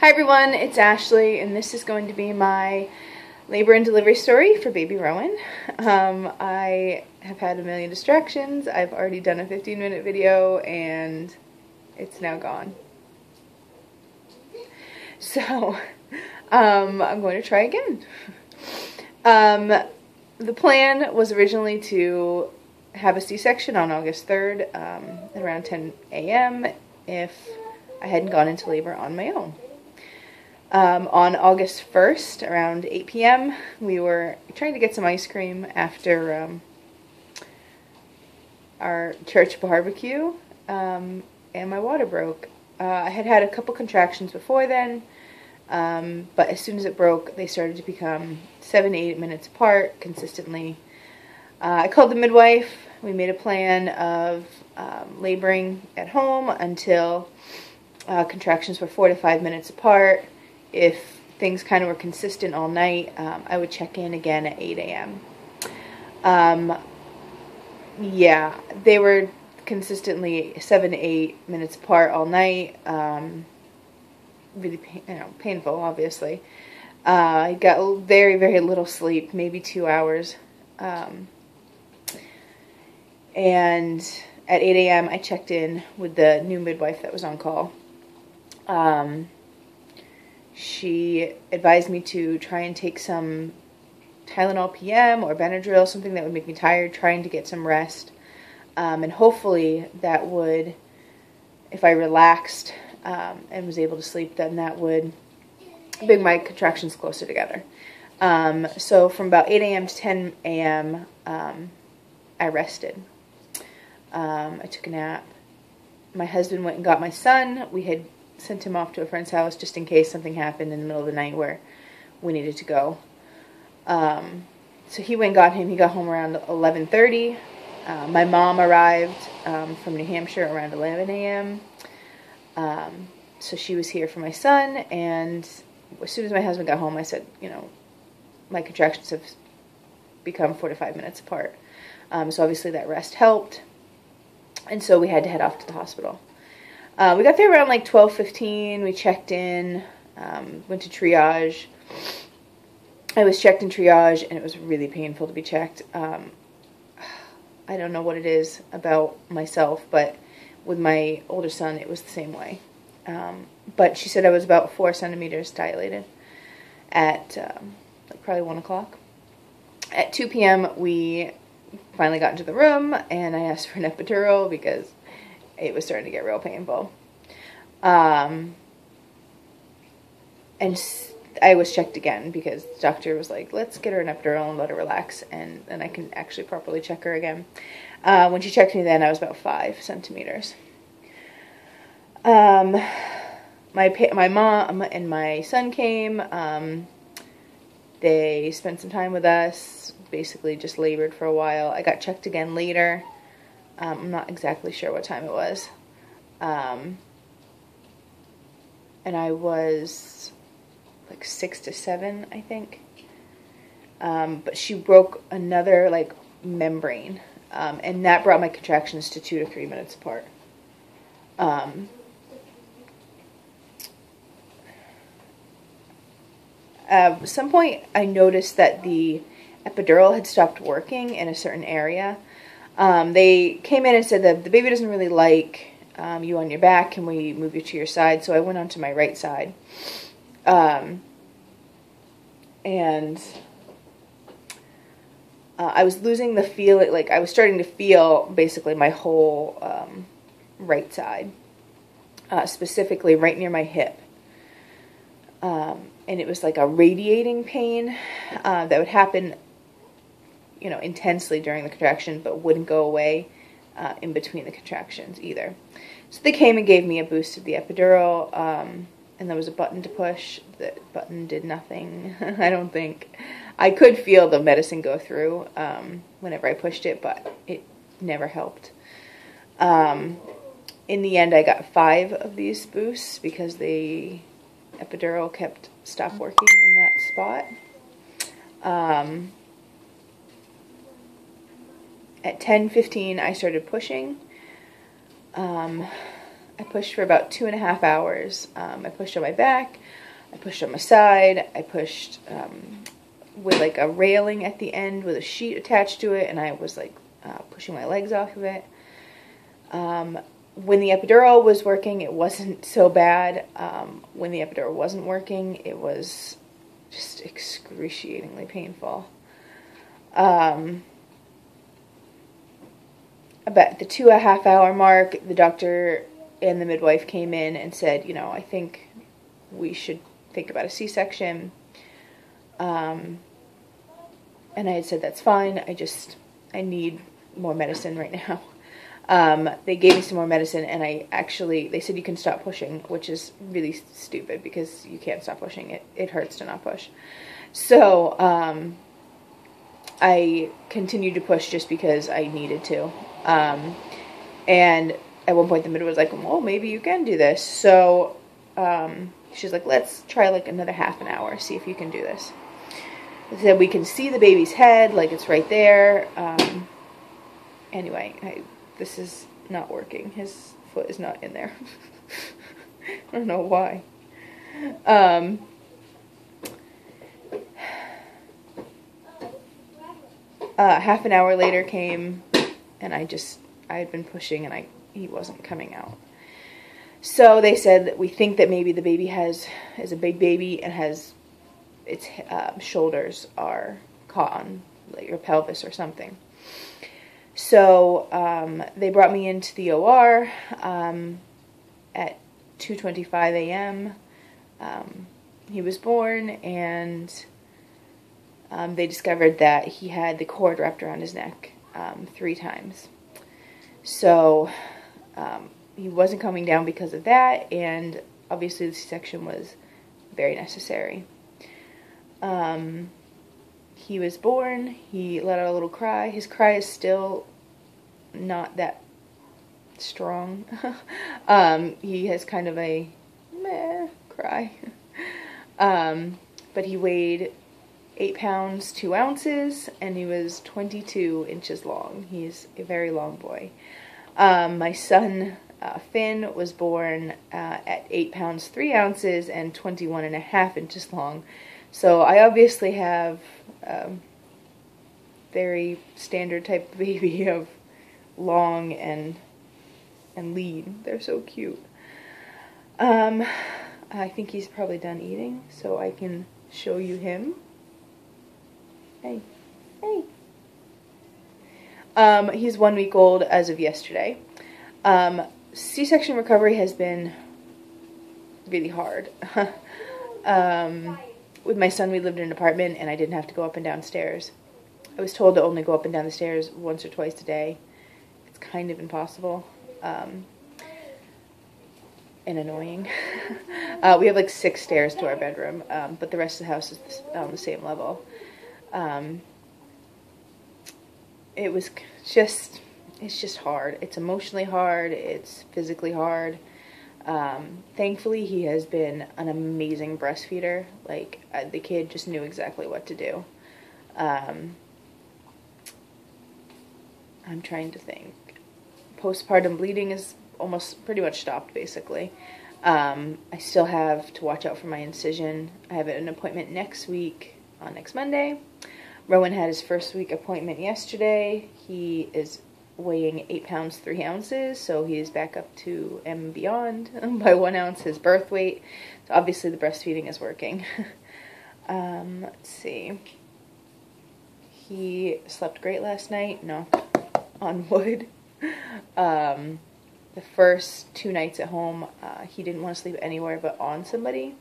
Hi everyone, it's Ashley, and this is going to be my labor and delivery story for baby Rowan. I have had a million distractions. I've already done a 15-minute video, and it's now gone. So, I'm going to try again. The plan was originally to have a C-section on August 3rd, at around 10 a.m. if I hadn't gone into labor on my own. On August 1st, around 8 p.m., we were trying to get some ice cream after our church barbecue, and my water broke. I had had a couple contractions before then, but as soon as it broke, they started to become 7 to 8 minutes apart consistently. I called the midwife. We made a plan of laboring at home until contractions were 4 to 5 minutes apart. If things kind of were consistent all night, I would check in again at 8 a.m. Yeah, they were consistently 7 to 8 minutes apart all night. Really painful, obviously. I got very, very little sleep, maybe 2 hours. And at 8 a.m. I checked in with the new midwife that was on call. She advised me to try and take some Tylenol PM or Benadryl, something that would make me tired, trying to get some rest. And hopefully that would, if I relaxed and was able to sleep, then that would bring my contractions closer together. So from about 8 a.m. to 10 a.m., I rested. I took a nap. My husband went and got my son. We had sent him off to a friend's house just in case something happened in the middle of the night where we needed to go. So he went and got him. He got home around 11:30. My mom arrived from New Hampshire around 11 a.m. So she was here for my son, and as soon as my husband got home, I said, my contractions have become 4 to 5 minutes apart. So obviously that rest helped, and so we had to head off to the hospital. We got there around like 12:15. We checked in, went to triage. I was checked in triage, and it was really painful to be checked. I don't know what it is about myself, but with my older son, it was the same way. But she said I was about 4 centimeters dilated at probably 1 o'clock. At 2 p.m., we finally got into the room, and I asked for an epidural because it was starting to get real painful. And I was checked again because the doctor was like, let's get her an epidural and let her relax, and then I can actually properly check her again. When she checked me then, I was about 5 centimeters. My mom and my son came. They spent some time with us, basically just labored for a while. I got checked again later. I'm not exactly sure what time it was. And I was like 6 to 7, I think. But she broke another membrane, and that brought my contractions to 2 to 3 minutes apart. At some point, I noticed that the epidural had stopped working in a certain area. They came in and said that the baby doesn't really like you on your back. Can we move you to your side? So I went onto my right side. And I was losing the feel. I was starting to feel basically my whole right side, specifically right near my hip. And it was like a radiating pain that would happen, intensely during the contraction, but wouldn't go away in between the contractions either. So they came and gave me a boost of the epidural, and there was a button to push. The button did nothing, I don't think. I could feel the medicine go through whenever I pushed it, but it never helped. In the end, I got 5 of these boosts because the epidural kept stop working in that spot. At 10:15, I started pushing. I I pushed for about 2.5 hours. I pushed on my back, I pushed on my side, I pushed with like a railing at the end with a sheet attached to it, and I was like pushing my legs off of it. When the epidural was working, it wasn't so bad. When the epidural wasn't working, it was just excruciatingly painful. About the 2.5 hour mark, the doctor and the midwife came in and said, you know, I think we should think about a C-section. And I had said, that's fine. I need more medicine right now. They gave me some more medicine, and they said you can stop pushing, which is really stupid because you can't stop pushing. It hurts to not push. So, I continued to push just because I needed to. And at one point the midwife was like, well, maybe you can do this. So, she's like, let's try like another half an hour, see if you can do this. They said we can see the baby's head, like it's right there. Anyway, this is not working. His foot is not in there. I don't know why. Half an hour later came, and I had been pushing, and he wasn't coming out. So they said that we think that maybe the baby is a big baby and has its shoulders are caught on like your pelvis or something. So they brought me into the OR at 2:25 a.m. He was born, and they discovered that he had the cord wrapped around his neck 3 times. So he wasn't coming down because of that, and obviously the C-section was very necessary. He was born, he let out a little cry. His cry is still not that strong. He has kind of a meh cry. But he weighed 8 pounds, 2 ounces, and he was 22 inches long. He's a very long boy. My son, Finn, was born at 8 pounds, 3 ounces, and 21.5 inches long. So I obviously have very standard type of baby of long and lean. They're so cute. I think he's probably done eating, so I can show you him. Hey. Hey. He's 1 week old as of yesterday. C-section recovery has been really hard. With my son, we lived in an apartment, and I didn't have to go up and down stairs. I was told to only go up and down the stairs once or twice a day. It's kind of impossible. And annoying. We have like 6 stairs to our bedroom, but the rest of the house is on the same level. It's just hard. It's emotionally hard. It's physically hard. Thankfully, he has been an amazing breastfeeder. Like, the kid just knew exactly what to do. I'm trying to think. Postpartum bleeding is almost pretty much stopped, basically. I still have to watch out for my incision. I have an appointment next week, on next Monday. Rowan had his first week appointment yesterday. He is weighing 8 pounds, 3 ounces, so he is back up to and beyond by 1 ounce his birth weight. So obviously the breastfeeding is working. Let's see. He slept great last night, knock on wood. The first 2 nights at home, he didn't want to sleep anywhere but on somebody.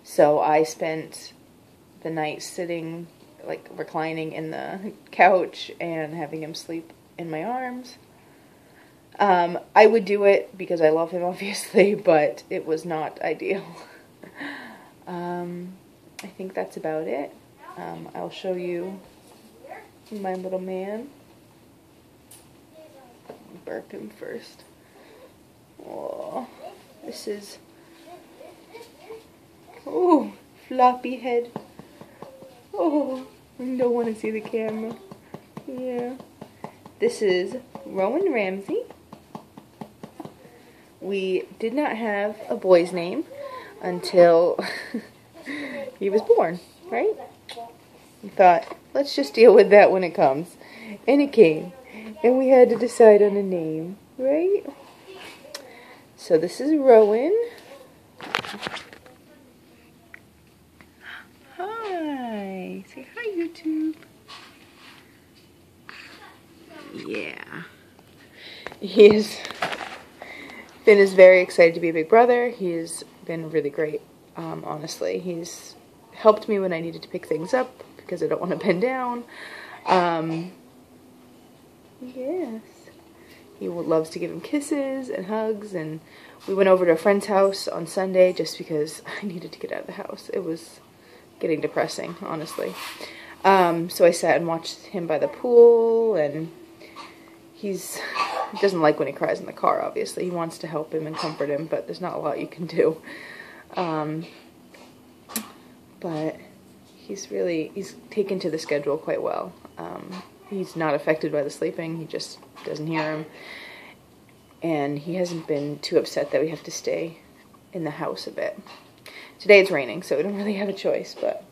So I spent the night sitting, like reclining in the couch and having him sleep in my arms. I would do it because I love him, obviously, but it was not ideal. I think that's about it. I'll show you my little man. Burp him first. Oh, this is, oh, floppy head. Oh, I don't want to see the camera. Yeah. This is Rowan Ramsey. we did not have a boy's name until he was born, right? We thought, let's just deal with that when it comes. And it came. And we had to decide on a name, right? So this is Rowan. Hi. Say hi, YouTube. Yeah. Finn is very excited to be a big brother. He's been really great, honestly. He's helped me when I needed to pick things up because I don't want to bend down. Yes. He loves to give him kisses and hugs, and we went over to a friend's house on Sunday just because I needed to get out of the house. It was getting depressing, honestly. So I sat and watched him by the pool, and he doesn't like when he cries in the car, obviously. He wants to help him and comfort him, but there's not a lot you can do. But he's taken to the schedule quite well. He's not affected by the sleeping. He just doesn't hear him. And he hasn't been too upset that we have to stay in the house a bit. Today it's raining, so we don't really have a choice, but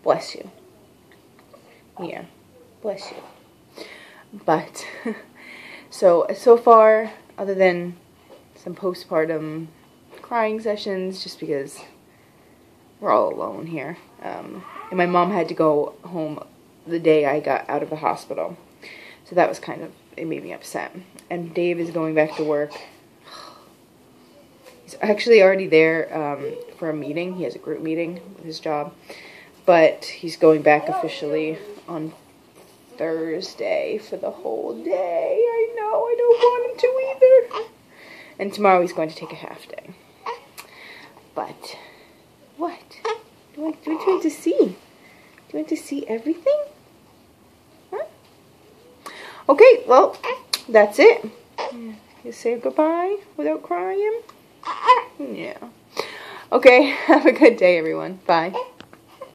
bless you. Yeah, bless you. But, so far, other than some postpartum crying sessions, just because we're all alone here. And my mom had to go home the day I got out of the hospital. So that was it made me upset. And Dave is going back to work. He's actually already there for a meeting. He has a group meeting with his job. But he's going back officially on Thursday for the whole day. I know, I don't want him to either. And tomorrow he's going to take a half day. But, what? What do you want to see? Do you want to see everything? Huh? Okay, well, that's it. You say goodbye without crying? Yeah. Okay, have a good day, everyone. Bye.